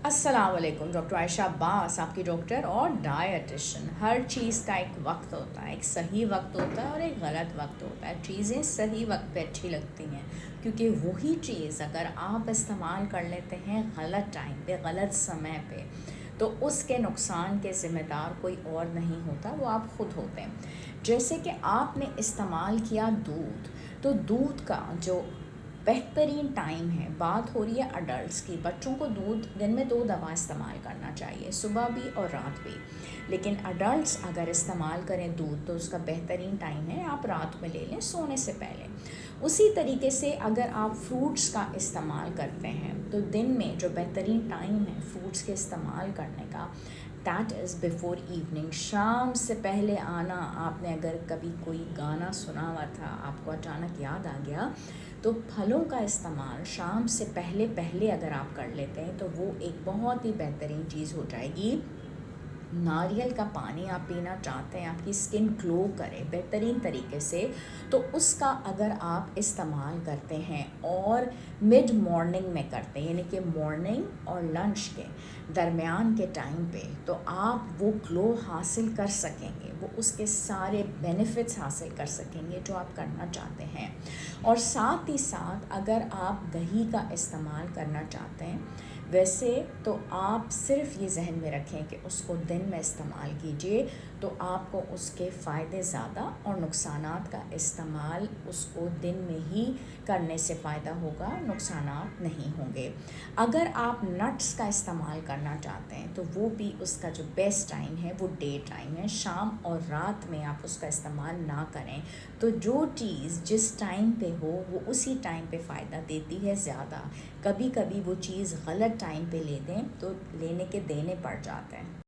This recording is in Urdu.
السلام علیکم، ڈاکٹر عائشہ عباس آپ کی ڈاکٹر اور ڈائٹیشن۔ ہر چیز کا ایک وقت ہوتا ہے، ایک صحیح وقت ہوتا ہے اور ایک غلط وقت ہوتا ہے۔ چیزیں صحیح وقت پہ اچھی لگتی ہیں کیونکہ وہی چیز اگر آپ استعمال کر لیتے ہیں غلط ٹائم پہ، غلط سمے پہ، تو اس کے نقصان کے ذمہ دار کوئی اور نہیں ہوتا، وہ آپ خود ہوتے ہیں۔ جیسے کہ آپ نے استعمال کیا دودھ، تو دودھ کا جو بہترین ٹائم ہے، بات ہو رہی ہے اڈلٹس کی، بچوں کو دودھ دن میں 2 دفعہ استعمال کرنا چاہیے، صبح بھی اور رات بھی، لیکن اڈلٹس اگر استعمال کریں دودھ تو اس کا بہترین ٹائم ہے آپ رات میں لے لیں سونے سے پہلے۔ اسی طریقے سے اگر آپ فروٹس کا استعمال کرتے ہیں تو دن میں جو بہترین ٹائم ہے فروٹس کے استعمال کرنے کا، دیٹ از بیفور ایوننگ، شام سے پہلے آنا۔ آپ نے اگر کبھی کوئی گانا سنا ہوا تھا، آپ کو اچانک یاد آ گیا، تو پھلوں کا استعمال شام سے پہلے پہلے اگر آپ کر لیتے ہیں تو وہ ایک بہت ہی بہترین چیز ہو جائے گی۔ ناریل کا پانی آپ پینا چاہتے ہیں، آپ کی اسکن گلو کرے بہترین طریقے سے، تو اس کا اگر آپ استعمال کرتے ہیں اور مڈ مارننگ میں کرتے ہیں، یعنی کہ مارننگ اور لنچ کے درمیان کے ٹائم پہ، تو آپ وہ گلو حاصل کر سکیں گے، وہ اس کے سارے بینیفٹس حاصل کر سکیں گے جو آپ کرنا چاہتے ہیں۔ اور ساتھ ہی ساتھ اگر آپ دہی کا استعمال کرنا چاہتے ہیں، ویسے تو آپ صرف یہ ذہن میں رکھیں کہ اس کو دن میں استعمال کیجئے، تو آپ کو اس کے فائدے زیادہ اور نقصانات کا استعمال اس کو دن میں ہی کرنے سے فائدہ ہوگا، نقصانات نہیں ہوں گے۔ اگر آپ نٹس کا استعمال کرنا چاہتے ہیں تو وہ بھی اس کا جو بیسٹ ٹائم ہے وہ ڈے ٹائم ہے، شام اور رات میں آپ اس کا استعمال نہ کریں۔ تو جو چیز جس ٹائم پہ ہو وہ اسی ٹائم پہ فائدہ دیتی ہے زیادہ۔ کبھی کبھی وہ چیز غلط ٹائم پہ لے دیں تو لینے کے دینے پڑ جاتے ہیں۔